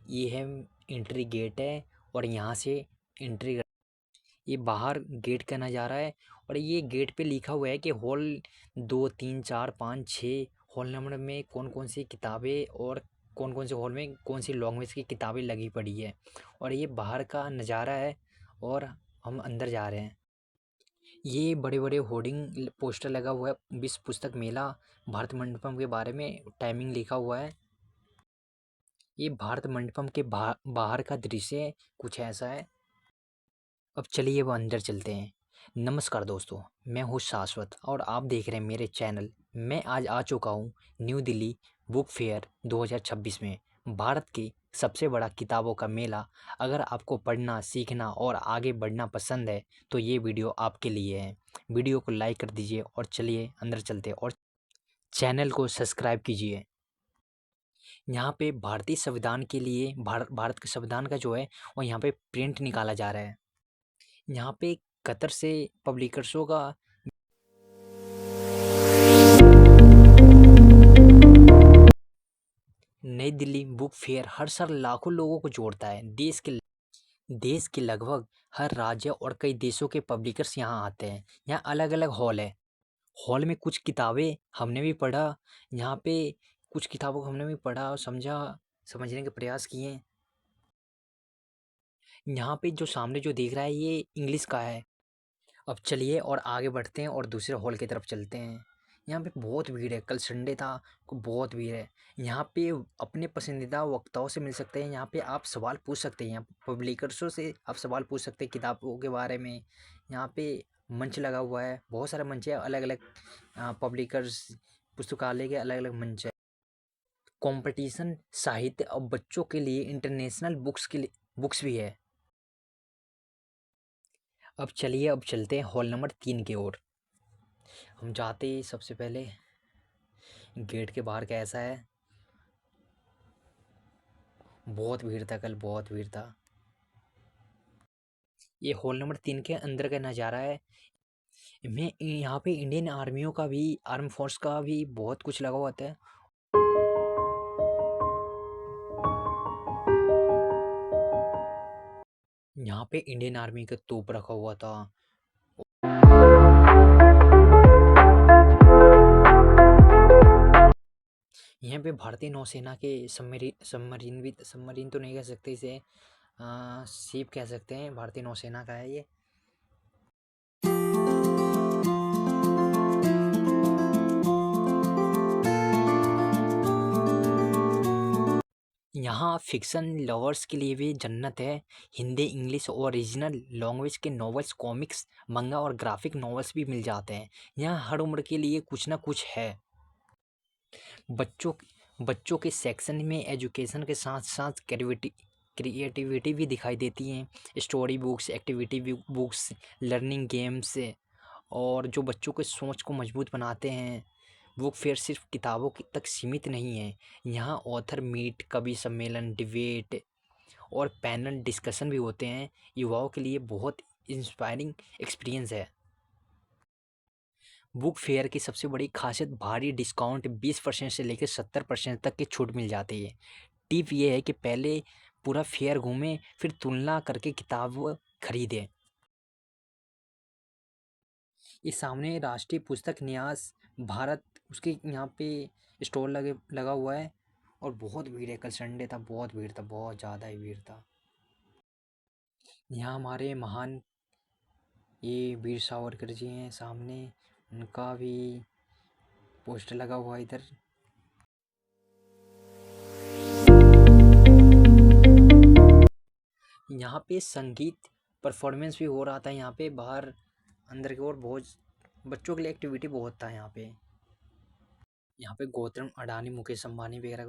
ये है entry gate है और यहाँ से एंट्री ये बाहर गेट का नज़ारा है। और ये गेट पे लिखा हुआ है कि हॉल 2 3 4 5 6 हॉल नंबर में कौन कौन सी किताबें और कौन कौन से हॉल में कौन सी लैंग्वेज की किताबें लगी पड़ी है। और ये बाहर का नज़ारा है और हम अंदर जा रहे हैं। ये बड़े बड़े होर्डिंग पोस्टर लगा हुआ है, विश्व पुस्तक मेला भारत मंडपम के बारे में टाइमिंग लिखा हुआ है। ये भारत मंडपम के बाहर का दृश्य कुछ ऐसा है। अब चलिए वो अंदर चलते हैं। नमस्कार दोस्तों, मैं हूँ शाश्वत और आप देख रहे हैं मेरे चैनल। मैं आज आ चुका हूँ न्यू दिल्ली बुक फेयर 2026 में, भारत की सबसे बड़ा किताबों का मेला। अगर आपको पढ़ना, सीखना और आगे बढ़ना पसंद है तो ये वीडियो आपके लिए है। वीडियो को लाइक कर दीजिए और चलिए अंदर चलते हैं और चैनल को सब्सक्राइब कीजिए। यहाँ पे भारतीय संविधान के लिए भारत के संविधान का जो है वो यहाँ पे प्रिंट निकाला जा रहा है। यहाँ पे कतर से पब्लिकर्सों का नई दिल्ली बुक फेयर हर साल लाखों लोगों को जोड़ता है। देश के लगभग हर राज्य और कई देशों के पब्लिकर्स यहाँ आते हैं। यहाँ अलग अलग हॉल है। हॉल में कुछ किताबें हमने भी पढ़ा। यहाँ पे कुछ किताबों को हमने भी पढ़ा और समझने के प्रयास किए। यहाँ पे जो सामने जो दिख रहा है ये इंग्लिश का है। अब चलिए और आगे बढ़ते हैं और दूसरे हॉल की तरफ चलते हैं। यहाँ पे बहुत भीड़ है, कल संडे था, बहुत भीड़ है। यहाँ पे अपने पसंदीदा वक्ताओं से मिल सकते हैं। यहाँ पे आप सवाल पूछ सकते हैं, यहाँ पब्लिकर्सों से आप सवाल पूछ सकते हैं किताबों के बारे में। यहाँ पे मंच लगा हुआ है, बहुत सारे मंच है, अलग अलग पब्लिकर्स पुस्तकालय के अलग अलग मंच है। कंपटीशन साहित्य और बच्चों के लिए इंटरनेशनल बुक्स भी है। अब चलिए अब चलते हैं हॉल नंबर 3 की ओर। हम जाते ही सबसे पहले गेट के बाहर कैसा है, बहुत भीड़ था कल, बहुत भीड़ था। ये हॉल नंबर 3 के अंदर का नज़ारा है। मैं यहाँ पे इंडियन आर्मियों का भी, आर्म फोर्स का भी बहुत कुछ लगा हुआ था। यहाँ पे इंडियन आर्मी का तोप रखा हुआ था। यहाँ पे भारतीय नौसेना के सबमरीन तो नहीं कह सकते इसे, शिप कह सकते हैं। भारतीय नौसेना का है ये। यहाँ फिक्शन लवर्स के लिए भी जन्नत है। हिंदी, इंग्लिश और रीजनल लैंग्वेज के नॉवेल्स, कॉमिक्स, मंगा और ग्राफिक नॉवेल्स भी मिल जाते हैं। यहाँ हर उम्र के लिए कुछ ना कुछ है। बच्चों बच्चों के सेक्शन में एजुकेशन के साथ साथ क्रिएटिविटी भी दिखाई देती हैं। Story books, activity books, learning games और जो बच्चों के सोच को मजबूत बनाते हैं। बुक फेयर सिर्फ किताबों तक सीमित नहीं है। यहाँ ऑथर मीट, कवि सम्मेलन, डिबेट और पैनल डिस्कशन भी होते हैं। युवाओं के लिए बहुत इंस्पायरिंग एक्सपीरियंस है। बुक फेयर की सबसे बड़ी खासियत भारी डिस्काउंट, 20% से लेकर 70% तक की छूट मिल जाती है। टिप ये है कि पहले पूरा फेयर घूमें, फिर तुलना करके किताब खरीदें। ये सामने राष्ट्रीय पुस्तक न्यास भारत, उसके यहाँ पे स्टॉल लगा हुआ है और बहुत भीड़ है। कल संडे था, बहुत भीड़ था, बहुत ज़्यादा ही भीड़ था। यहाँ हमारे महान ये वीर सावरकर जी हैं सामने, उनका भी पोस्टर लगा हुआ है इधर। यहाँ पे संगीत परफॉर्मेंस भी हो रहा था। यहाँ पे बाहर अंदर की ओर बहुत बच्चों के लिए एक्टिविटी बहुत था। यहाँ पे गौतम अडानी, मुकेश अंबानी वगैरह